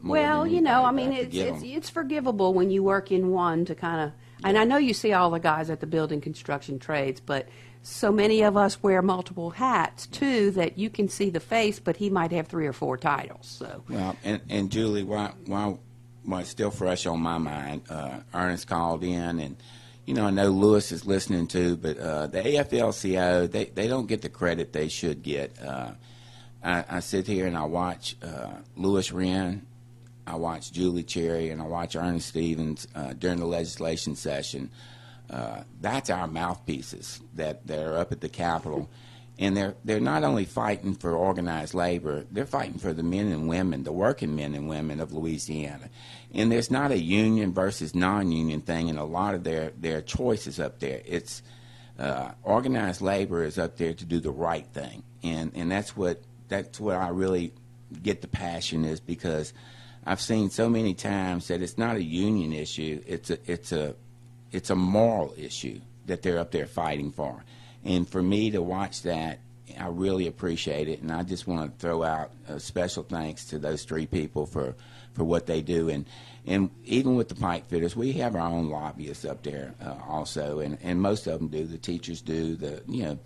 more Well, than you know, I anybody, mean, but forgive 'em. it's forgivable when you work in one to kind of, and I know you see all the guys at the building construction trades, but so many of us wear multiple hats too that you can see the face, but he might have 3 or 4 titles. So Well, and Julie, while it's still fresh on my mind, Ernest called in, and I know Lewis is listening too, but the AFL-CIO, they don't get the credit they should get. I sit here and I watch Lewis Wren, I watch Julie Cherry, and I watch Ernest Stevens during the legislation session. That's our mouthpieces that are up at the Capitol. And they're not only fighting for organized labor, they're fighting for the men and women, the working men and women of Louisiana. And there's not a union versus non-union thing in a lot of their choices up there. It's organized labor is up there to do the right thing. And that's what I really get the passion is, because I've seen so many times that it's not a union issue, it's a moral issue that they're up there fighting for. And for me to watch that, I really appreciate it. And I just want to throw out a special thanks to those 3 people for what they do. And even with the pipe fitters, we have our own lobbyists up there also. And most of them do. The teachers do. The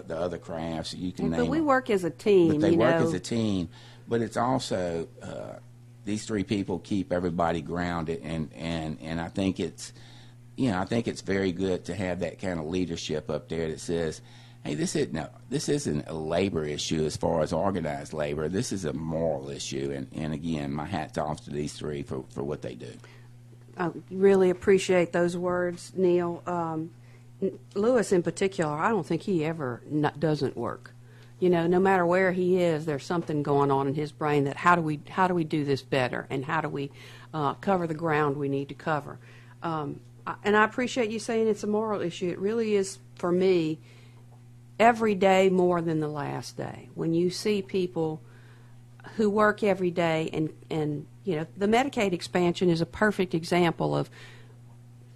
other crafts, you can name but we them. work as a team. But they work know. as a team. But it's also these 3 people keep everybody grounded. And I think it's very good to have that kind of leadership up there that says, hey, this isn't a labor issue as far as organized labor. This is a moral issue. And again, my hat's off to these 3 for what they do. I really appreciate those words, Neal. Lewis in particular, I don't think he ever doesn't work. No matter where he is, there's something going on in his brain that how do we do this better, and how do we cover the ground we need to cover. And I appreciate you saying it's a moral issue. It really is, for me, every day more than the last day. When you see people who work every day, and the Medicaid expansion is a perfect example of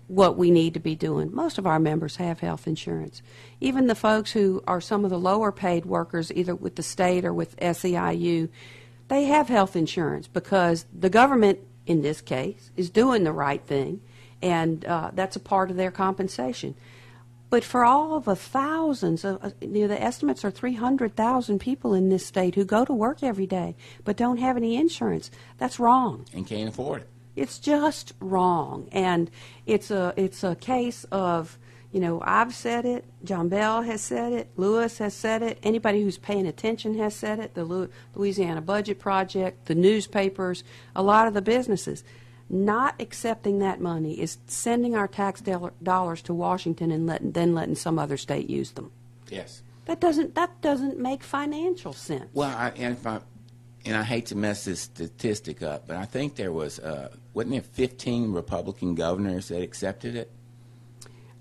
what we need to be doing. Most of our members have health insurance. Even the folks who are some of the lower paid workers, either with the state or with SEIU, they have health insurance because the government, in this case, is doing the right thing. And that's a part of their compensation. But for all of the thousands, the estimates are 300,000 people in this state who go to work every day but don't have any insurance. That's wrong. And can't afford it. It's just wrong. And it's a case of, I've said it, John Bell has said it, Lewis has said it, anybody who's paying attention has said it, the Louisiana Budget Project, the newspapers, a lot of the businesses. Not accepting that money is sending our tax dollars to Washington and then letting some other state use them. Yes. That doesn't make financial sense. Well, I hate to mess this statistic up, but I think there was wasn't there 15 Republican governors that accepted it?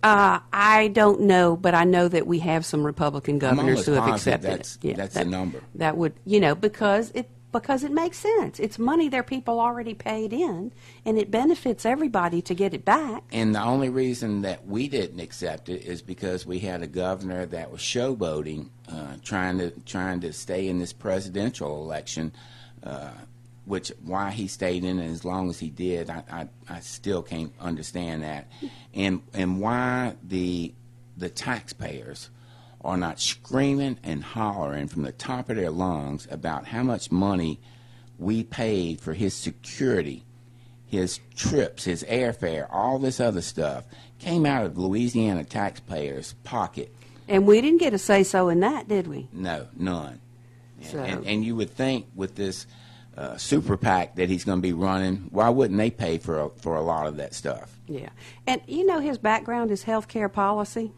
I don't know, but I know that we have some Republican governors who have accepted it. Yeah, that's the number. That would, because it makes sense. It's money their people already paid in, and it benefits everybody to get it back. And the only reason that we didn't accept it is because we had a governor that was showboating, trying to stay in this presidential election, which why he stayed in it as long as he did, I still can't understand that, and why the taxpayers are not screaming and hollering from the top of their lungs about how much money we paid for his security, his trips, his airfare, all this other stuff came out of Louisiana taxpayers' pocket. And we didn't get a say-so in that, did we? No, none. So. And you would think with this super PAC that he's going to be running, why wouldn't they pay for a lot of that stuff? Yeah. And his background is health care policy.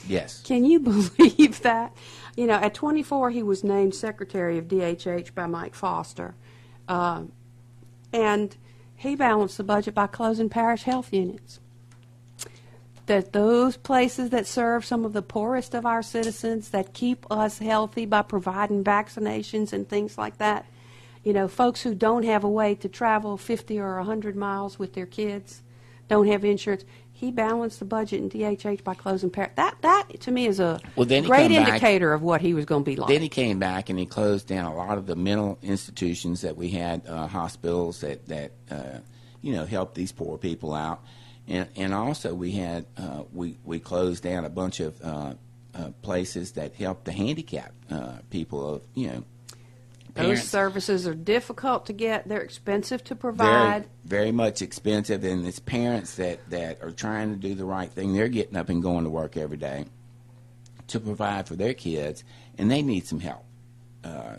Yes. Can you believe that? At 24, he was named Secretary of DHH by Mike Foster. And he balanced the budget by closing parish health units. That those places that serve some of the poorest of our citizens, that keep us healthy by providing vaccinations and things like that, folks who don't have a way to travel 50 or 100 miles with their kids, don't have insurance, he balanced the budget in DHH by closing that to me is a Then he great come back- indicator of what he was going to be like. Then he came back and he closed down a lot of the mental institutions that we had, hospitals that helped these poor people out, and also we had we closed down a bunch of places that helped the handicapped people of Those parents. services are difficult to get. They're expensive to provide. Very much expensive, and it's parents that are trying to do the right thing. They're getting up and going to work every day to provide for their kids, and they need some help. Now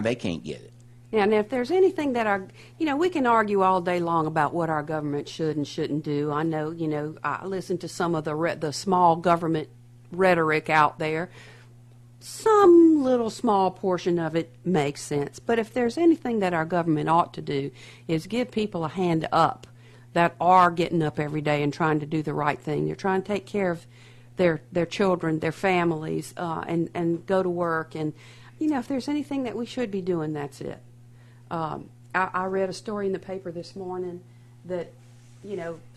they can't get it. And if there's anything that we can argue all day long about what our government should and shouldn't do. I know, I listen to some of the small government rhetoric out there. Some little small portion of it makes sense. But if there's anything that our government ought to do is give people a hand up that are getting up every day and trying to do the right thing. They're trying to take care of their children, their families, and go to work. And, if there's anything that we should be doing, that's it. I read a story in the paper this morning that,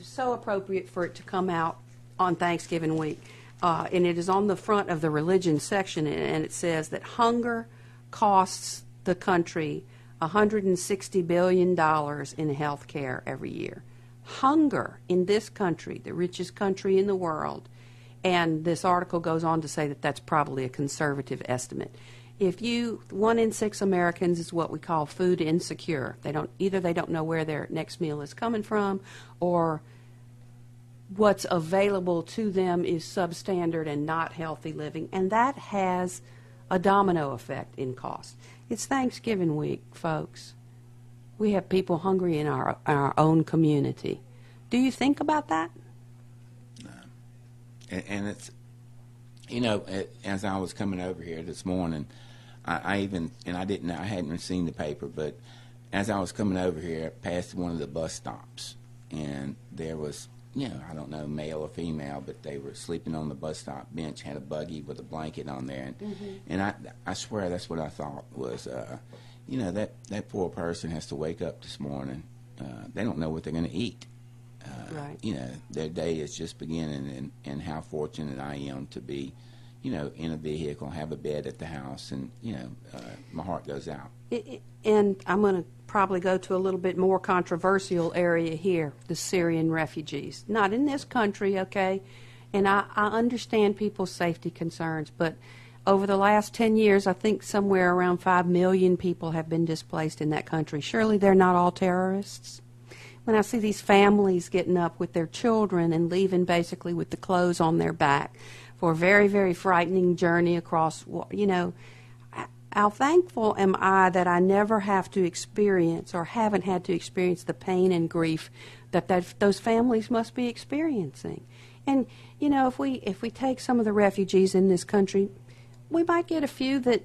so appropriate for it to come out on Thanksgiving week. And it is on the front of the religion section, and it says that hunger costs the country $160 billion in health care every year. Hunger in this country, the richest country in the world, and this article goes on to say that that's probably a conservative estimate. 1 in 6 Americans is what we call food insecure. They don't know where their next meal is coming from, or what's available to them is substandard and not healthy living, and that has a domino effect in cost. It's Thanksgiving week, folks. We have people hungry in our own community. Do you think about that? No. And it's, as I was coming over here this morning, I hadn't seen the paper, but as I was coming over here, past one of the bus stops, and there was, I don't know, male or female, but they were sleeping on the bus stop bench, had a buggy with a blanket on there. And I swear that's what I thought was, that poor person has to wake up this morning. They don't know what they're going to eat. Right. Their day is just beginning, and how fortunate I am to be, in a vehicle, have a bed at the house, and, my heart goes out. And I'm going to probably go to a little bit more controversial area here, the Syrian refugees. Not in this country, okay? And I understand people's safety concerns, but over the last 10 years, I think somewhere around 5 million people have been displaced in that country. Surely they're not all terrorists. When I see these families getting up with their children and leaving basically with the clothes on their back for a very, very frightening journey across, how thankful am I that I never have to experience or haven't had to experience the pain and grief that those families must be experiencing. And, if we take some of the refugees in this country, we might get a few that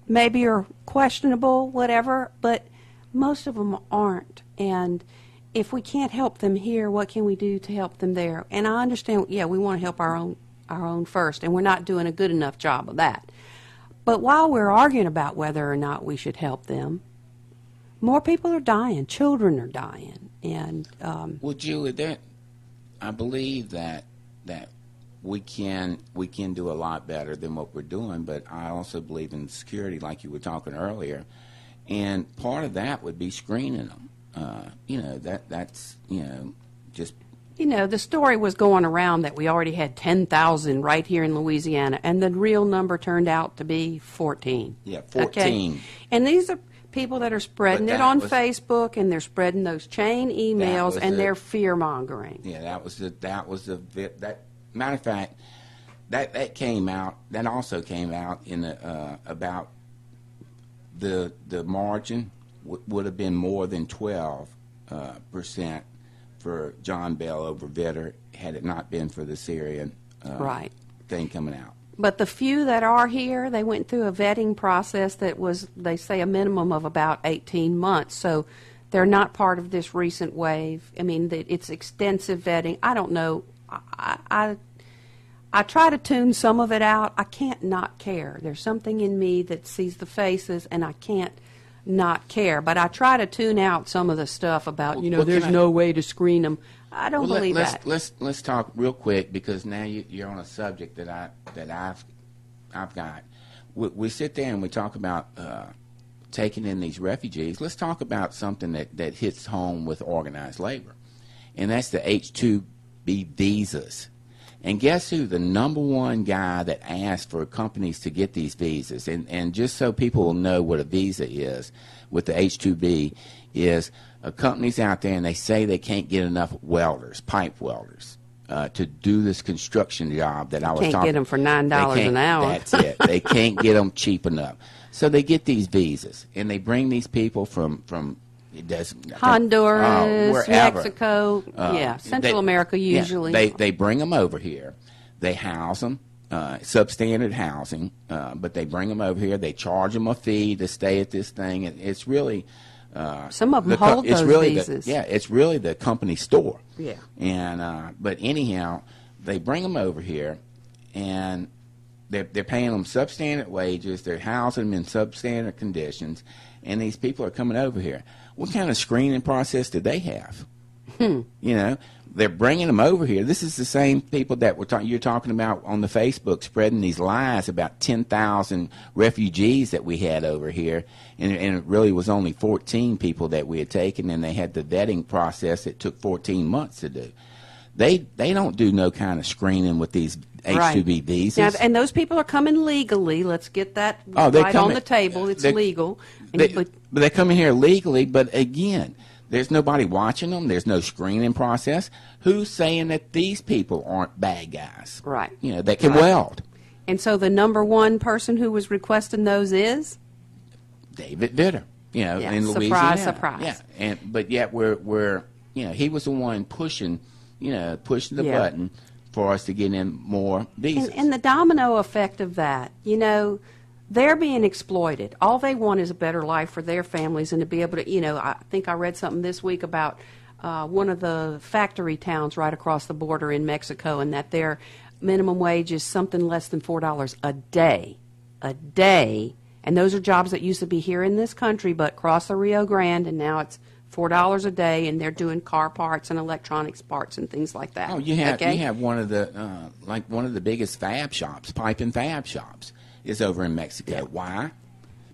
maybe are questionable, whatever, but most of them aren't. And if we can't help them here, what can we do to help them there? And I understand, we want to help our own first, and we're not doing a good enough job of that. But while we're arguing about whether or not we should help them, more people are dying. Children are dying. And well, Julie, I believe that we can do a lot better than what we're doing, but I also believe in security, like you were talking earlier, and part of that would be screening them. That's just. The story was going around that we already had 10,000 right here in Louisiana, and the real number turned out to be 14. Yeah, 14. Okay? And these are people that are spreading it on Facebook, and they're spreading those chain emails, and they're fear-mongering. Yeah, that matter of fact, that came out, that also came out in about the margin would have been more than 12% for John Bell over Vitter had it not been for the Syrian thing coming out. But the few that are here, they went through a vetting process that was, they say, a minimum of about 18 months. So they're not part of this recent wave. I mean, it's extensive vetting. I don't know. I try to tune some of it out. I can't not care. There's something in me that sees the faces, and I can't not care. But I try to tune out some of the stuff about, there's no way to screen them. I don't believe that. Let's talk real quick, because now you're on a subject that I've got. We sit there and we talk about taking in these refugees. Let's talk about something that hits home with organized labor, and that's the H-2B visas. And guess who the number one guy that asked for companies to get these visas? And just so people will know what a visa is with the H-2B, is companies out there, and they say they can't get enough welders, pipe welders, to do this construction job that I was talking about. Can't get them for $9 an hour. That's it. They can't get them cheap enough. So they get these visas, and they bring these people from Honduras, wherever. Mexico, Central America usually. Yeah, they bring them over here. They house them, substandard housing, but they bring them over here. They charge them a fee to stay at this thing, and it's really some of them hold those visas. It's really the company store. Yeah. And but anyhow, they bring them over here, and they're paying them substandard wages. They're housing them in substandard conditions, and these people are coming over here. What kind of screening process do they have? They're bringing them over here. This is the same people that you're talking about on the Facebook, spreading these lies about 10,000 refugees that we had over here, and it really was only 14 people that we had taken, and they had the vetting process that took 14 months to do. They don't do no kind of screening with these H-2B visas. Now, and those people are coming legally. Let's get that on the table. It's legal. But they're coming here legally, but again, there's nobody watching them. There's no screening process. Who's saying that these people aren't bad guys? Right. That can weld. And so the number one person who was requesting those is? David Vitter, in Louisiana. Surprise. Yeah. But yet we're he was the one pushing the button for us to get in more visas. And the domino effect of that, they're being exploited. All they want is a better life for their families, and to be able to, I think I read something this week about one of the factory towns right across the border in Mexico, and that their minimum wage is something less than $4 a day. A day. And those are jobs that used to be here in this country, but cross the Rio Grande, and now it's $4 a day, and they're doing car parts and electronics parts and things like that. Oh, you have one of the biggest fab shops, pipe and fab shops, is over in Mexico. Yeah. Why?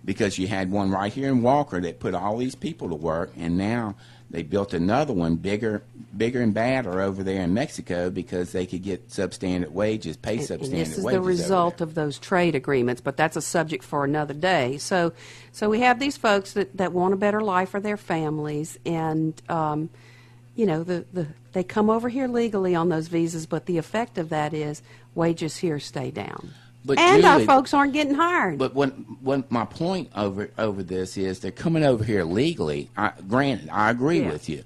Because you had one right here in Walker that put all these people to work, and now they built another one bigger and badder over there in Mexico because they could get substandard wages, pay substandard wages. And this is the result of those trade agreements, but that's a subject for another day. So we have these folks that want a better life for their families, and they come over here legally on those visas, but the effect of that is wages here stay down. But and Julie, our folks aren't getting hired. But when my point over this is they're coming over here legally. Granted, I agree with you.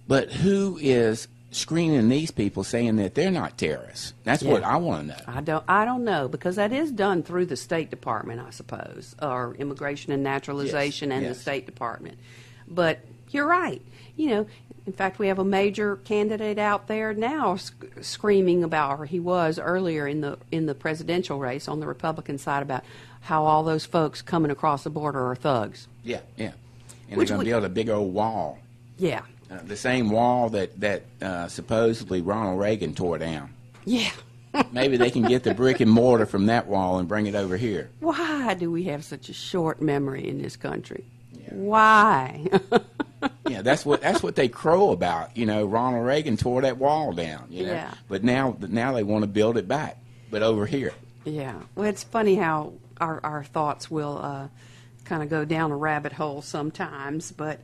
But who is screening these people, saying that they're not terrorists? That's what I want to know. I don't know, because that is done through the State Department, I suppose, or Immigration and Naturalization the State Department. But you're right. In fact, we have a major candidate out there now screaming about, or he was earlier in the presidential race on the Republican side, about how all those folks coming across the border are thugs. Yeah. And they're going to build a big old wall. Yeah. The same wall that supposedly Ronald Reagan tore down. Yeah. Maybe they can get the brick and mortar from that wall and bring it over here. Why do we have such a short memory in this country? Yeah. Why? Yeah, that's what they crow about. Ronald Reagan tore that wall down. Yeah. But now they want to build it back, but over here. Yeah. Well, it's funny how our thoughts will kind of go down a rabbit hole sometimes. But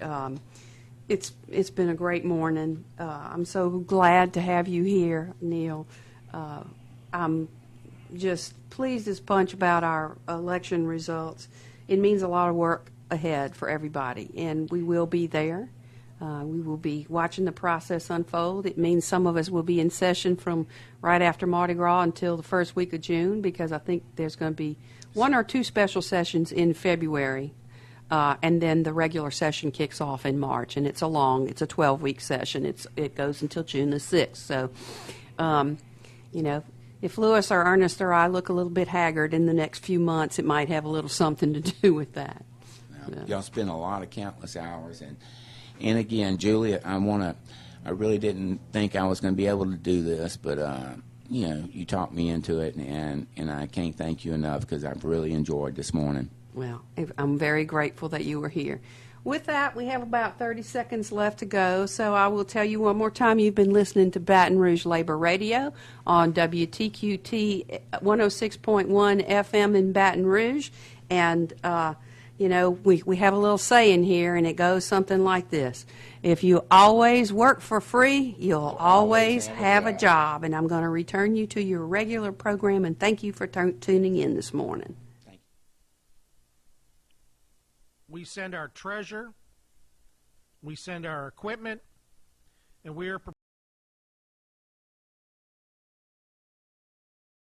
it's been a great morning. I'm so glad to have you here, Neal. I'm just pleased as punch about our election results. It means a lot of work ahead for everybody, and we will be there. We will be watching the process unfold. It means some of us will be in session from right after Mardi Gras until the first week of June, because I think there's going to be one or two special sessions in February, and then the regular session kicks off in March, and it's a 12-week session. It goes until June the 6th. So, if Lewis or Ernest or I look a little bit haggard in the next few months, it might have a little something to do with that. Y'all spend a lot of countless hours, and again, Julie, I really didn't think I was going to be able to do this, but you talked me into it, and I can't thank you enough because I've really enjoyed this morning. Well, I'm very grateful that you were here. With that, we have about 30 seconds left to go, so I will tell you one more time, you've been listening to Baton Rouge Labor Radio on WTQT 106.1 FM in Baton Rouge, and we have a little saying here, and it goes something like this. If you always work for free, you'll always have a job. And I'm going to return you to your regular program, and thank you for tuning in this morning. We send our treasure, we send our equipment, and we are